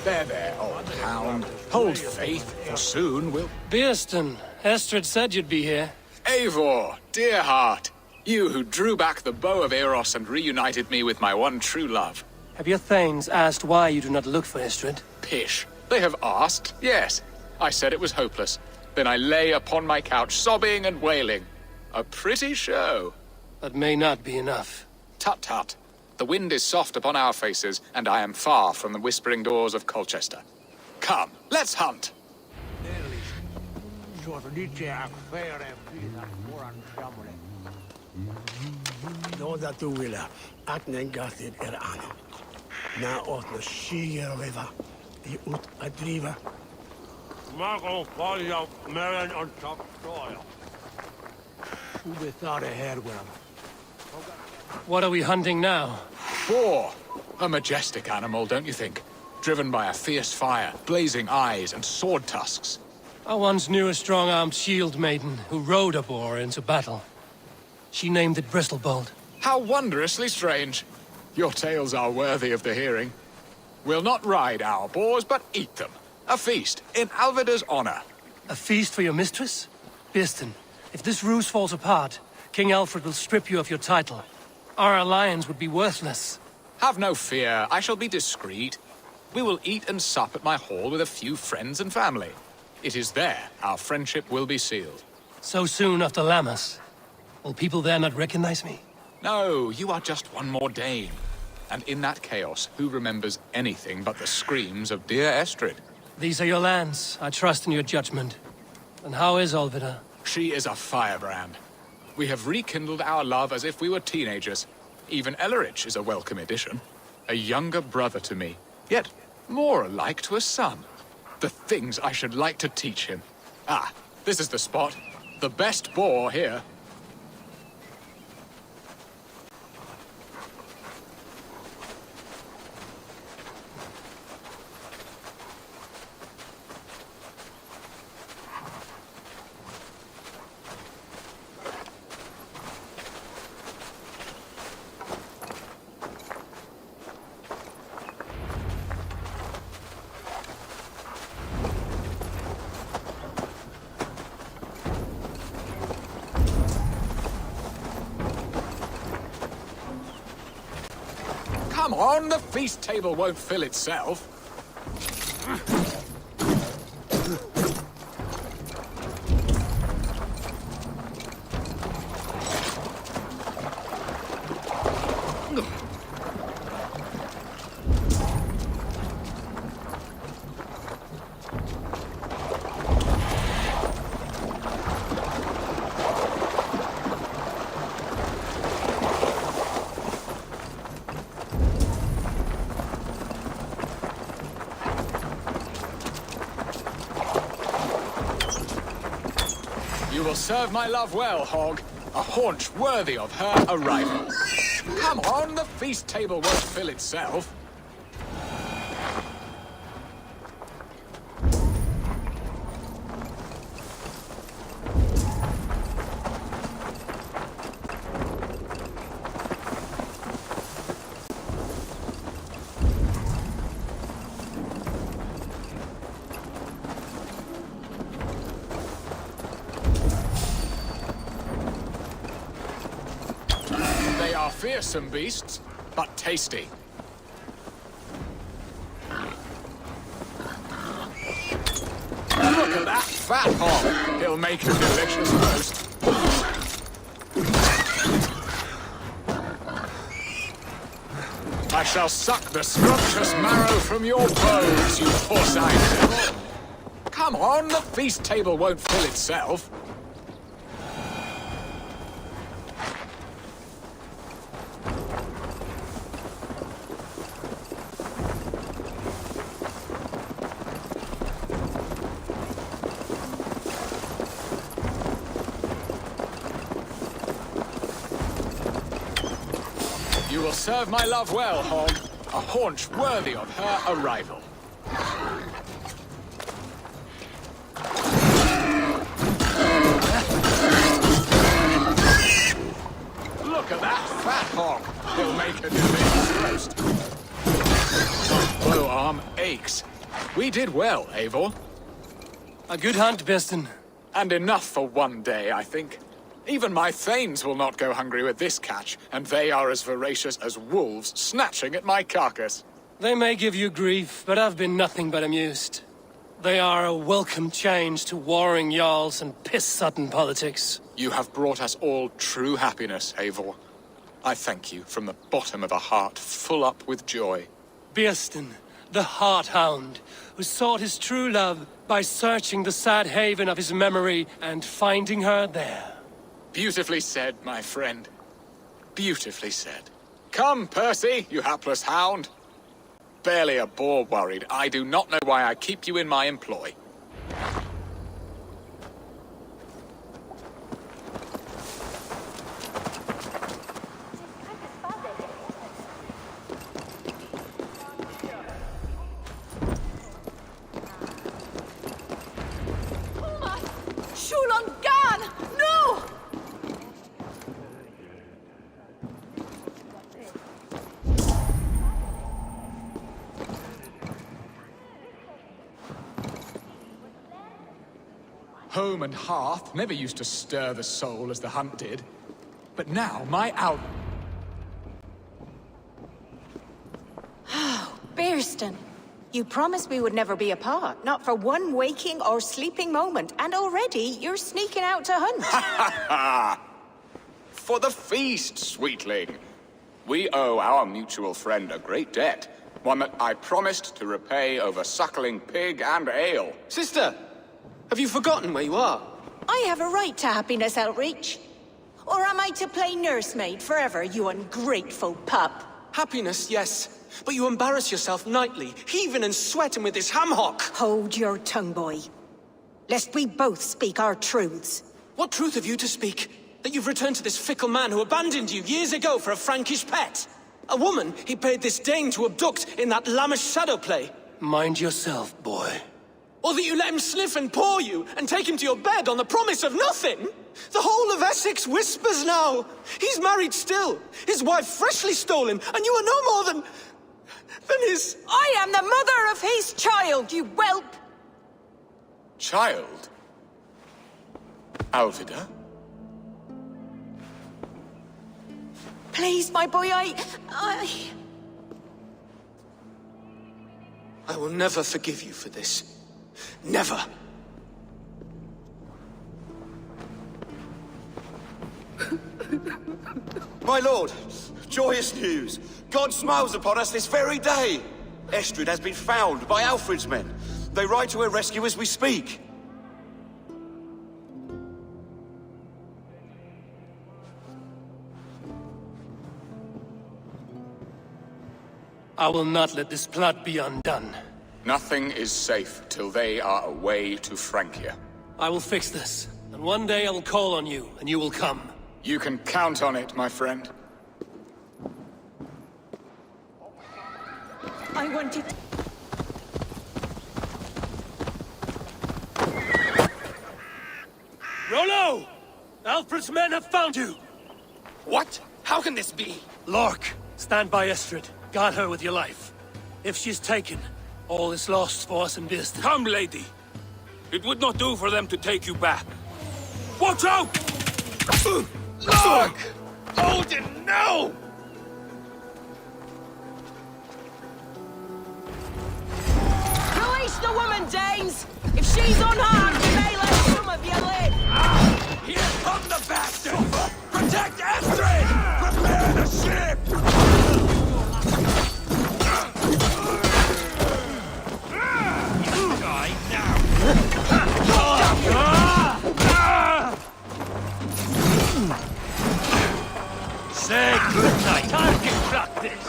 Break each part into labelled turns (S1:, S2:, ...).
S1: There, old hound. Hold faith, for soon we'll...
S2: Beerston, Estrid said you'd be here.
S1: Eivor, dear heart. You who drew back the bow of Eros and reunited me with my one true love.
S2: Have your thanes asked why you do not look for Estrid?
S1: Pish. They have asked, yes. I said it was hopeless. Then I lay upon my couch, sobbing and wailing. A pretty show.
S2: That may not be enough.
S1: Tut tut. The wind is soft upon our faces, and I am far from the whispering doors of Colchester. Come, let's hunt!
S3: Noda tuwila at nengathid ana. Na ot na shiger river. I ut adriva. Marco Polio Marin on top soil. Who be thought ahead with him?
S2: What are we hunting now?
S1: Boar! A majestic animal, don't you think? Driven by a fierce fire, blazing eyes, and sword tusks.
S2: I once knew a strong-armed shield maiden who rode a boar into battle. She named it Bristlebolt.
S1: How wondrously strange. Your tales are worthy of the hearing. We'll not ride our boars, but eat them. A feast, in Alvida's honor.
S2: A feast for your mistress? Beerston, if this ruse falls apart, King Alfred will strip you of your title. Our alliance would be worthless.
S1: Have no fear, I shall be discreet. We will eat and sup at my hall with a few friends and family. It is there our friendship will be sealed.
S2: So soon after Lammas? Will people there not recognize me?
S1: No, you are just one more Dane. And in that chaos, who remembers anything but the screams of dear Estrid?
S2: These are your lands. I trust in your judgment. And how is Alvida?
S1: She is a firebrand. We have rekindled our love as if we were teenagers. Even Ellerich is a welcome addition. A younger brother to me, yet more alike to a son. The things I should like to teach him. Ah, this is the spot. The best boar here. Come on, the feast table won't fill itself. You will serve my love well, Hog. A haunch worthy of her arrival. Come on, the feast table won't fill itself. They are fearsome beasts, but tasty. Look at that fat hog! He'll make a delicious roast. I shall suck the scrumptious marrow from your bones, you porcine devil! Come on, the feast table won't fill itself. You will serve my love well, Hog. A haunch worthy of her arrival. Look at that fat hog. He'll make a delicious roast. Blow arm aches. We did well, Eivor.
S2: A good hunt, Birston.
S1: And enough for one day, I think. Even my thanes will not go hungry with this catch, and they are as voracious as wolves snatching at my carcass.
S2: They may give you grief, but I've been nothing but amused. They are a welcome change to warring jarls and piss-sudden politics.
S1: You have brought us all true happiness, Eivor. I thank you from the bottom of a heart full up with joy.
S2: Birston, the Heart-Hound, who sought his true love by searching the sad haven of his memory and finding her there.
S1: Beautifully said, my friend. Beautifully said. Come, Percy, you hapless hound. Barely a boar worried. I do not know why I keep you in my employ.
S4: No!
S1: Home and hearth never used to stir the soul as the hunt did. But now, my out...
S4: Birston, you promised we would never be apart, not for one waking or sleeping moment, and already you're sneaking out to hunt.
S1: For the feast, sweetling. We owe our mutual friend a great debt. One that I promised to repay over suckling pig and ale.
S5: Sister! Have you forgotten where you are?
S4: I have a right to happiness, Outreach. Or am I to play nursemaid forever, you ungrateful pup?
S5: Happiness, yes. But you embarrass yourself nightly, heaving and sweating with this ham-hock.
S4: Hold your tongue, boy. Lest we both speak our truths.
S5: What truth have you to speak? That you've returned to this fickle man who abandoned you years ago for a Frankish pet? A woman he paid this Dane to abduct in that lammish shadow play?
S2: Mind yourself, boy.
S5: Or that you let him sniff and paw you, and take him to your bed on the promise of nothing? The whole of Essex whispers now. He's married still, his wife freshly stolen, and you are no more than his...
S4: I am the mother of his child, you whelp!
S1: Child? Alvida?
S4: Please, my boy, I
S5: will never forgive you for this. Never.
S6: My lord, joyous news. God smiles upon us this very day. Estrid has been found by Alfred's men. They ride to her rescue as we speak.
S2: I will not let this plot be undone.
S1: Nothing is safe till they are away to Francia.
S2: I will fix this, and one day I will call on you, and you will come.
S1: You can count on it, my friend.
S4: I wanted...
S2: Rollo! Alfred's men have found you!
S5: What? How can this be?
S2: Lork, stand by Estrid. Guard her with your life. If she's taken, all is lost for us in Birston.
S7: Come, lady. It would not do for them to take you back. Watch out!
S5: Look! Odin, no!
S4: Release the woman, Danes! If she's unharmed, we may let some of you live!
S7: Here come the bastards! Protect Estrid! Prepare the ship! You die now!
S2: Say goodnight. Time to practice.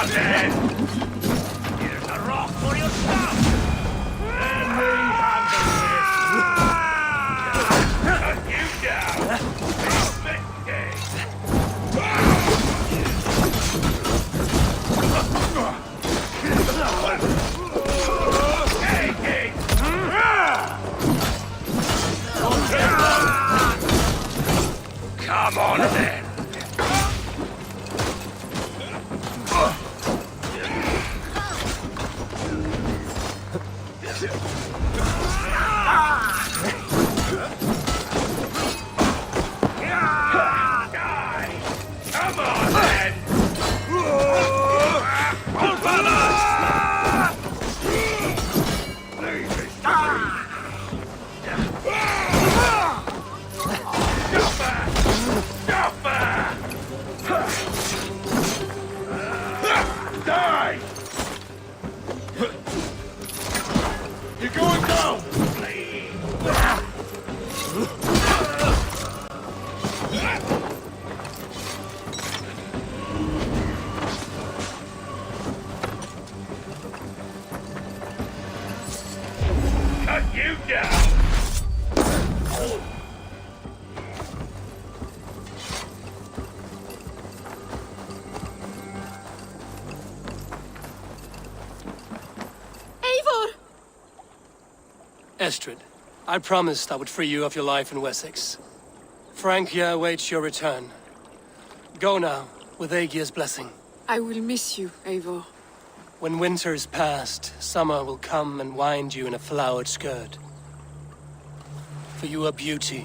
S7: on then! Here's a rock for your stuff! Let me handle this! Cut you down! Big Come on then! Come on then! Die! You're going down! Cut you down!
S2: Estrid, I promised I would free you of your life in Wessex. Francia awaits your return. Go now, with Aegir's blessing.
S8: I will miss you, Eivor.
S2: When winter is past, summer will come and wind you in a flowered skirt. For you are beauty,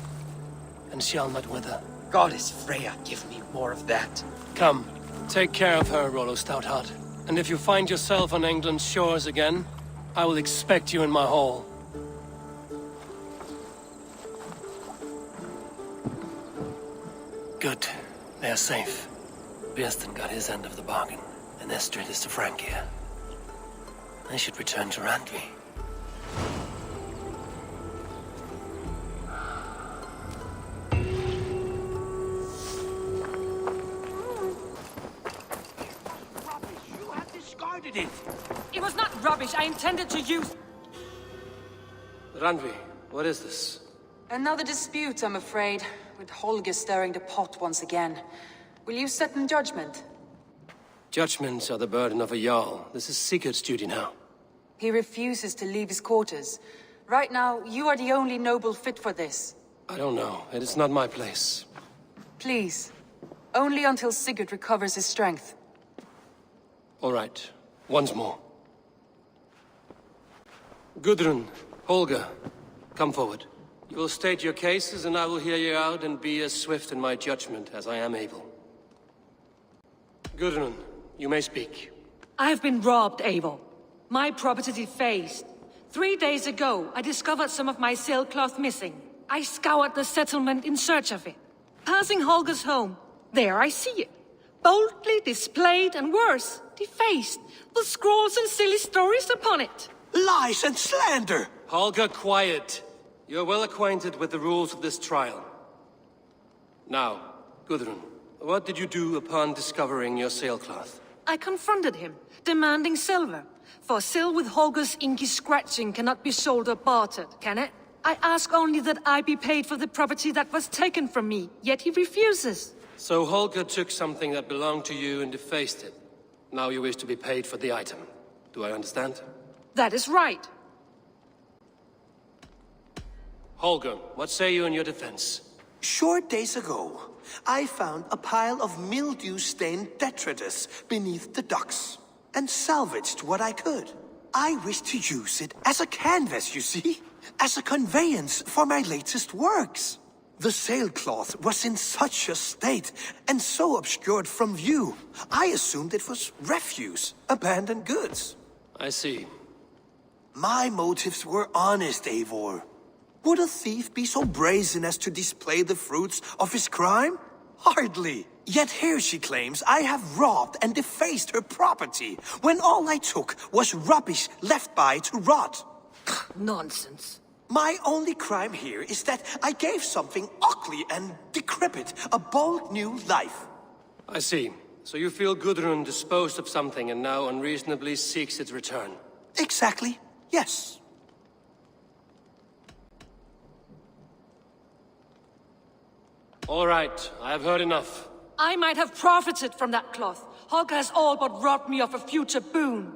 S2: and shall not wither.
S5: Goddess Freya, give me more of that.
S2: Come, take care of her, Rollo Stoutheart. And if you find yourself on England's shores again, I will expect you in my hall. Good. They are safe. Birsten got his end of the bargain, and Estrid is to Francia. I should return to Randvi.
S7: You have discarded it!
S8: It was not rubbish. I intended to use...
S2: Randvi, what is this?
S9: Another dispute, I'm afraid, with Holger stirring the pot once again. Will you set in judgment?
S2: Judgments are the burden of a Jarl. This is Sigurd's duty now.
S9: He refuses to leave his quarters. Right now, you are the only noble fit for this.
S2: I don't know. It is not my place.
S9: Please. Only until Sigurd recovers his strength.
S2: All right. Once more. Gudrun, Holger, come forward. You will state your cases, and I will hear you out and be as swift in my judgment as I am able. Gudrun, you may speak.
S8: I have been robbed, Eivor. My property defaced. 3 days ago, I discovered some of my sailcloth missing. I scoured the settlement in search of it. Passing Holger's home, there I see it. Boldly displayed and worse, defaced, with scrawls and silly stories upon it.
S7: Lies and slander!
S2: Holger, quiet. You're well acquainted with the rules of this trial. Now, Gudrun, what did you do upon discovering your sailcloth?
S8: I confronted him, demanding silver. For sil with Holger's inky scratching cannot be sold or bartered, can it? I ask only that I be paid for the property that was taken from me, yet he refuses.
S2: So Holger took something that belonged to you and defaced it. Now you wish to be paid for the item. Do I understand?
S8: That is right.
S2: Holger, what say you in your defense?
S10: Short days ago, I found a pile of mildew-stained detritus beneath the docks, and salvaged what I could. I wish to use it as a canvas, you see? As a conveyance for my latest works. The sailcloth was in such a state, and so obscured from view, I assumed it was refuse, abandoned goods.
S2: I see.
S10: My motives were honest, Eivor. Would a thief be so brazen as to display the fruits of his crime? Hardly. Yet here she claims I have robbed and defaced her property, when all I took was rubbish left by to rot.
S8: Nonsense.
S10: My only crime here is that I gave something ugly and decrepit a bold new life.
S2: I see. So you feel Gudrun disposed of something and now unreasonably seeks its return?
S10: Exactly, yes.
S2: All right, I have heard enough.
S8: I might have profited from that cloth. Holger has all but robbed me of a future boon.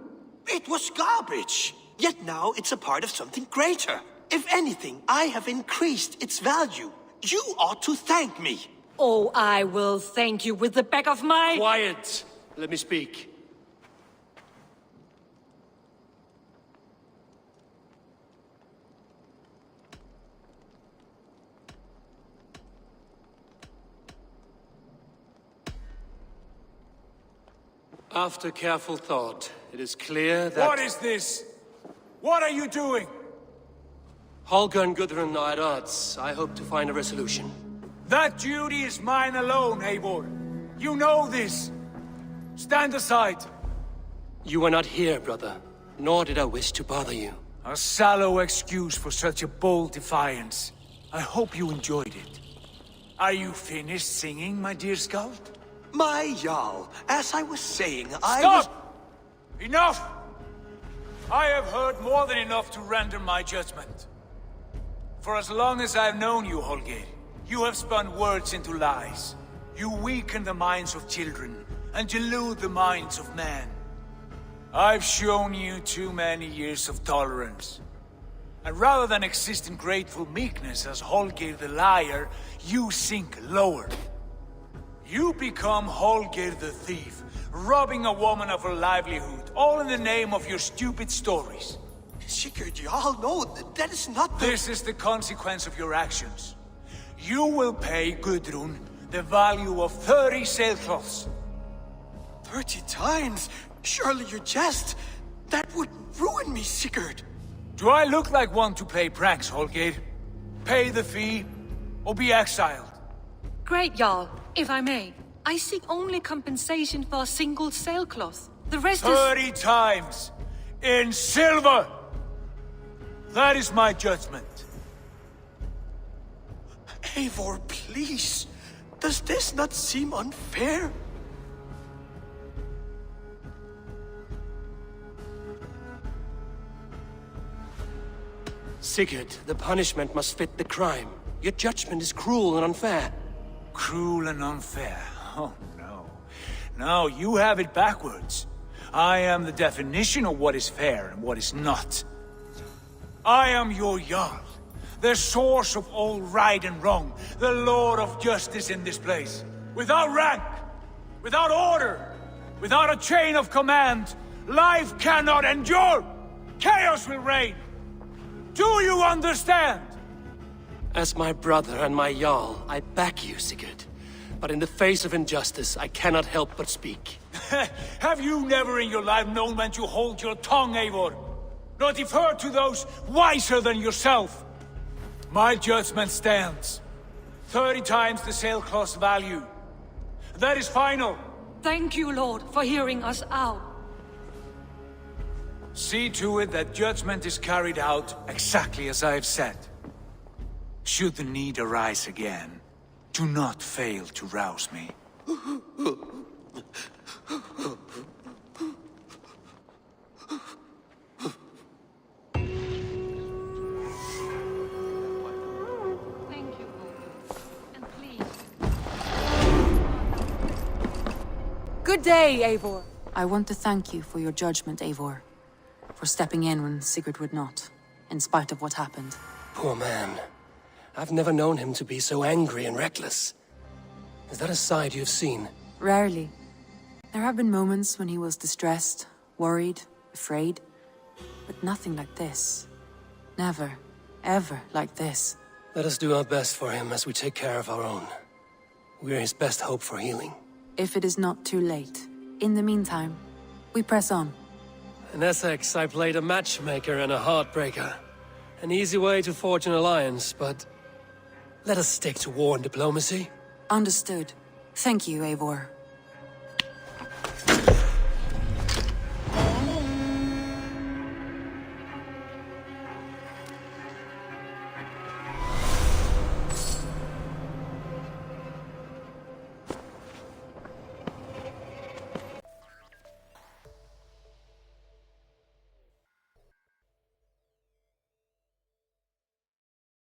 S10: It was garbage. Yet now it's a part of something greater. If anything, I have increased its value. You ought to thank me.
S8: Oh, I will thank you with the back of my...
S2: Quiet! Let me speak. After careful thought, it is clear that...
S7: What is this? What are you doing?
S2: Holger and Gudrun are at odds. I hope to find a resolution.
S7: That duty is mine alone, Eivor. You know this. Stand aside.
S2: You are not here, brother. Nor did I wish to bother you.
S7: A sallow excuse for such a bold defiance. I hope you enjoyed it. Are you finished singing, my dear Skald?
S10: My Jarl, as I was saying,
S7: Stop! Enough! I have heard more than enough to render my judgment. For as long as I've known you, Holger, you have spun words into lies. You weaken the minds of children, and delude the minds of men. I've shown you too many years of tolerance. And rather than exist in grateful meekness as Holger the liar, you sink lower. You become Holger the thief, robbing a woman of her livelihood, all in the name of your stupid stories.
S10: Sigurd, Jarl, no, that is not the...
S7: This is the consequence of your actions. You will pay Gudrun the value of 30 sailcloths.
S10: 30 times? Surely you jest. That would ruin me, Sigurd.
S7: Do I look like one to play pranks, Holger? Pay the fee, or be exiled.
S8: Great, Jarl. If I may, I seek only compensation for a single sailcloth. The rest
S7: 30 times! In silver! That is my judgment.
S10: Eivor, please. Does this not seem unfair?
S2: Sigurd, the punishment must fit the crime. Your judgment is cruel and unfair.
S7: Cruel and unfair. Oh, no. No, you have it backwards. I am the definition of what is fair and what is not. I am your Jarl, the source of all right and wrong, the Lord of justice in this place. Without rank, without order, without a chain of command, life cannot endure. Chaos will reign. Do you understand?
S2: As my brother and my Jarl, I back you, Sigurd. But in the face of injustice, I cannot help but speak.
S7: Have you never in your life known when to hold your tongue, Eivor? Nor defer to those wiser than yourself? My judgment stands. 30 times the sailcloth's value. That is final.
S8: Thank you, Lord, for hearing us out.
S7: See to it that judgment is carried out exactly as I have said. Should the need arise again, do not fail to rouse me.
S8: Thank you, Holger. And please...
S9: Good day, Eivor. I want to thank you for your judgment, Eivor. For stepping in when Sigurd would not, in spite of what happened.
S2: Poor man. I've never known him to be so angry and reckless. Is that a side you've seen?
S9: Rarely. There have been moments when he was distressed, worried, afraid. But nothing like this. Never, ever like this.
S2: Let us do our best for him as we take care of our own. We're his best hope for healing.
S9: If it is not too late. In the meantime, we press on.
S2: In Essex, I played a matchmaker and a heartbreaker. An easy way to forge an alliance, but... let us stick to war and diplomacy.
S9: Understood. Thank you, Eivor.